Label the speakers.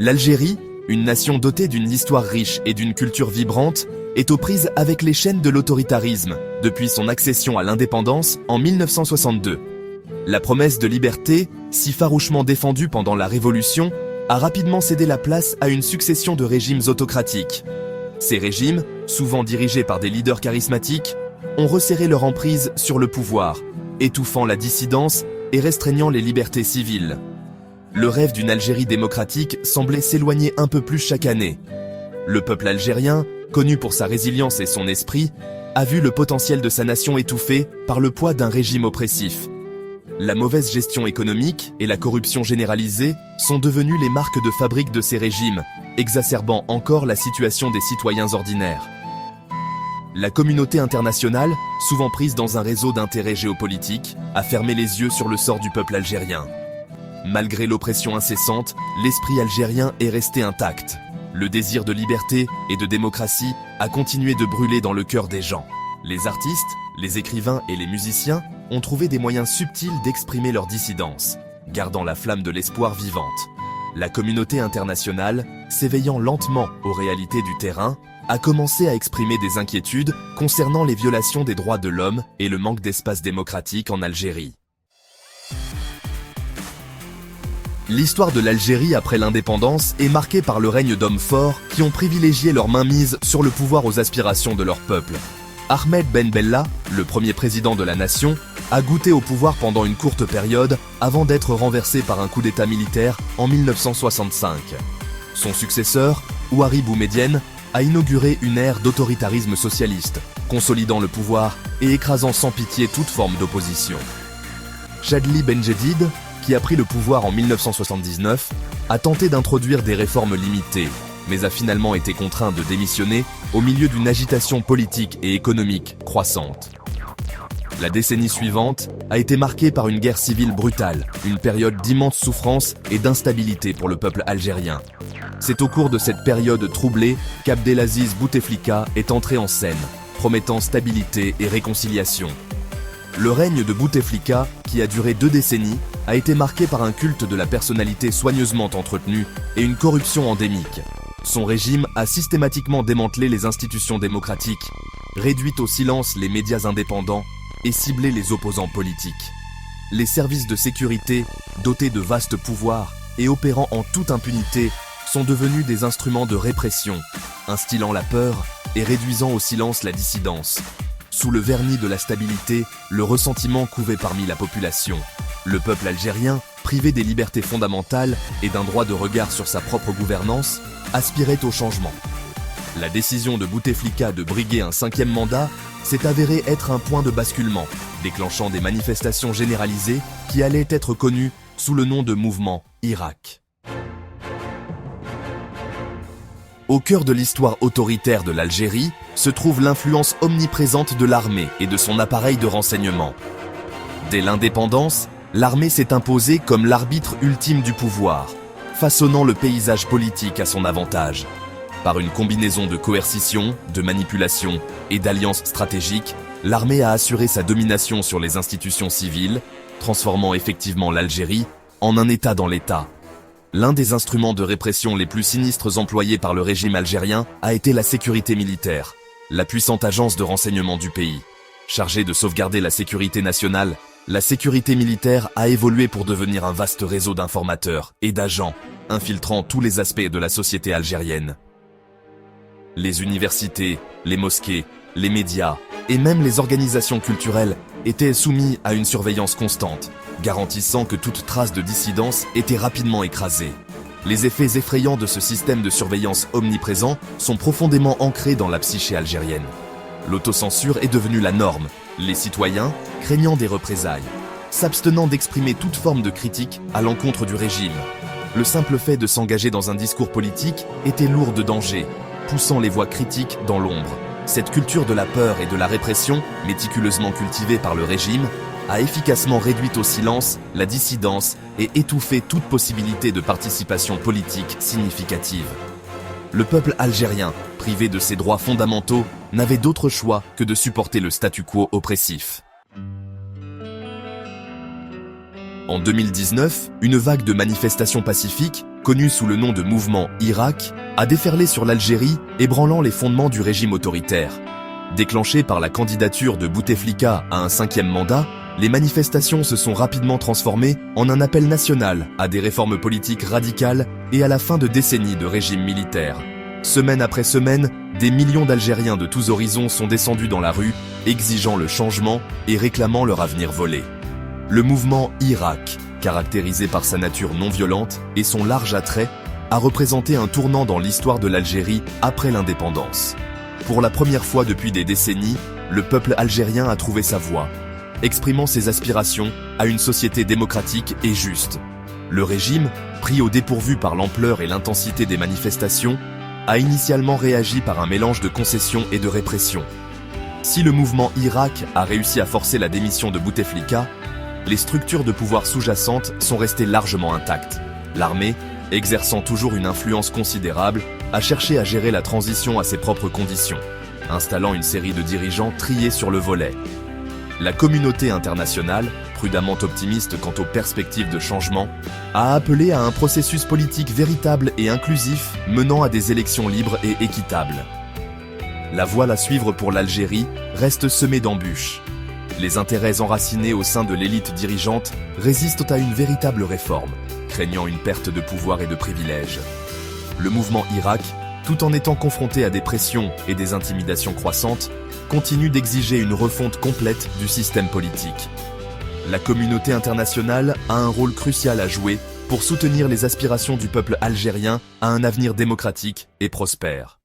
Speaker 1: L'Algérie, une nation dotée d'une histoire riche et d'une culture vibrante, est aux prises avec les chaînes de l'autoritarisme depuis son accession à l'indépendance en 1962. La promesse de liberté, si farouchement défendue pendant la Révolution, a rapidement cédé la place à une succession de régimes autocratiques. Ces régimes, souvent dirigés par des leaders charismatiques, ont resserré leur emprise sur le pouvoir, étouffant la dissidence et restreignant les libertés civiles. Le rêve d'une Algérie démocratique semblait s'éloigner un peu plus chaque année. Le peuple algérien, connu pour sa résilience et son esprit, a vu le potentiel de sa nation étouffé par le poids d'un régime oppressif. La mauvaise gestion économique et la corruption généralisée sont devenues les marques de fabrique de ces régimes, exacerbant encore la situation des citoyens ordinaires. La communauté internationale, souvent prise dans un réseau d'intérêts géopolitiques, a fermé les yeux sur le sort du peuple algérien. Malgré l'oppression incessante, l'esprit algérien est resté intact. Le désir de liberté et de démocratie a continué de brûler dans le cœur des gens. Les artistes, les écrivains et les musiciens ont trouvé des moyens subtils d'exprimer leur dissidence, gardant la flamme de l'espoir vivante. La communauté internationale, s'éveillant lentement aux réalités du terrain, a commencé à exprimer des inquiétudes concernant les violations des droits de l'homme et le manque d'espace démocratique en Algérie. L'histoire de l'Algérie après l'indépendance est marquée par le règne d'hommes forts qui ont privilégié leur mainmise sur le pouvoir aux aspirations de leur peuple. Ahmed Ben Bella, le premier président de la nation, a goûté au pouvoir pendant une courte période avant d'être renversé par un coup d'état militaire en 1965. Son successeur, Houari Boumedienne, a inauguré une ère d'autoritarisme socialiste, consolidant le pouvoir et écrasant sans pitié toute forme d'opposition. Chadli Benjedid, qui a pris le pouvoir en 1979, a tenté d'introduire des réformes limitées, mais a finalement été contraint de démissionner au milieu d'une agitation politique et économique croissante. La décennie suivante a été marquée par une guerre civile brutale, une période d'immense souffrance et d'instabilité pour le peuple algérien. C'est au cours de cette période troublée qu'Abdelaziz Bouteflika est entré en scène, promettant stabilité et réconciliation. Le règne de Bouteflika, qui a duré 2 décennies, a été marqué par un culte de la personnalité soigneusement entretenue et une corruption endémique. Son régime a systématiquement démantelé les institutions démocratiques, réduit au silence les médias indépendants et ciblé les opposants politiques. Les services de sécurité, dotés de vastes pouvoirs et opérant en toute impunité, sont devenus des instruments de répression, instillant la peur et réduisant au silence la dissidence. Sous le vernis de la stabilité, le ressentiment couvait parmi la population. Le peuple algérien, privé des libertés fondamentales et d'un droit de regard sur sa propre gouvernance, aspirait au changement. La décision de Bouteflika de briguer un 5e mandat s'est avérée être un point de basculement, déclenchant des manifestations généralisées qui allaient être connues sous le nom de mouvement Irak. Au cœur de l'histoire autoritaire de l'Algérie se trouve l'influence omniprésente de l'armée et de son appareil de renseignement. Dès l'indépendance, l'armée s'est imposée comme l'arbitre ultime du pouvoir, façonnant le paysage politique à son avantage. Par une combinaison de coercition, de manipulation et d'alliances stratégiques, l'armée a assuré sa domination sur les institutions civiles, transformant effectivement l'Algérie en un État dans l'État. L'un des instruments de répression les plus sinistres employés par le régime algérien a été la sécurité militaire, la puissante agence de renseignement du pays. Chargée de sauvegarder la sécurité nationale, la sécurité militaire a évolué pour devenir un vaste réseau d'informateurs et d'agents, infiltrant tous les aspects de la société algérienne. Les universités, les mosquées, les médias et même les organisations culturelles étaient soumis à une surveillance constante, garantissant que toute trace de dissidence était rapidement écrasée. Les effets effrayants de ce système de surveillance omniprésent sont profondément ancrés dans la psyché algérienne. L'autocensure est devenue la norme, les citoyens, craignant des représailles, s'abstenant d'exprimer toute forme de critique à l'encontre du régime. Le simple fait de s'engager dans un discours politique était lourd de danger, poussant les voix critiques dans l'ombre. Cette culture de la peur et de la répression, méticuleusement cultivée par le régime, a efficacement réduit au silence la dissidence et étouffé toute possibilité de participation politique significative. Le peuple algérien, privé de ses droits fondamentaux, n'avait d'autre choix que de supporter le statu quo oppressif. En 2019, une vague de manifestations pacifiques, connue sous le nom de mouvement Irak, a déferlé sur l'Algérie, ébranlant les fondements du régime autoritaire. Déclenchées par la candidature de Bouteflika à un 5e mandat, les manifestations se sont rapidement transformées en un appel national à des réformes politiques radicales et à la fin de décennies de régime militaire. Semaine après semaine, des millions d'Algériens de tous horizons sont descendus dans la rue, exigeant le changement et réclamant leur avenir volé. Le mouvement Irak, caractérisé par sa nature non violente et son large attrait, a représenté un tournant dans l'histoire de l'Algérie après l'indépendance. Pour la première fois depuis des décennies, le peuple algérien a trouvé sa voie, exprimant ses aspirations à une société démocratique et juste. Le régime, pris au dépourvu par l'ampleur et l'intensité des manifestations, a initialement réagi par un mélange de concessions et de répression. Si le mouvement Irak a réussi à forcer la démission de Bouteflika, les structures de pouvoir sous-jacentes sont restées largement intactes. L'armée, exerçant toujours une influence considérable, a cherché à gérer la transition à ses propres conditions, installant une série de dirigeants triés sur le volet. La communauté internationale, prudemment optimiste quant aux perspectives de changement, a appelé à un processus politique véritable et inclusif menant à des élections libres et équitables. La voie à suivre pour l'Algérie reste semée d'embûches. Les intérêts enracinés au sein de l'élite dirigeante résistent à une véritable réforme, craignant une perte de pouvoir et de privilèges. Le mouvement Irak, tout en étant confronté à des pressions et des intimidations croissantes, continue d'exiger une refonte complète du système politique. La communauté internationale a un rôle crucial à jouer pour soutenir les aspirations du peuple algérien à un avenir démocratique et prospère.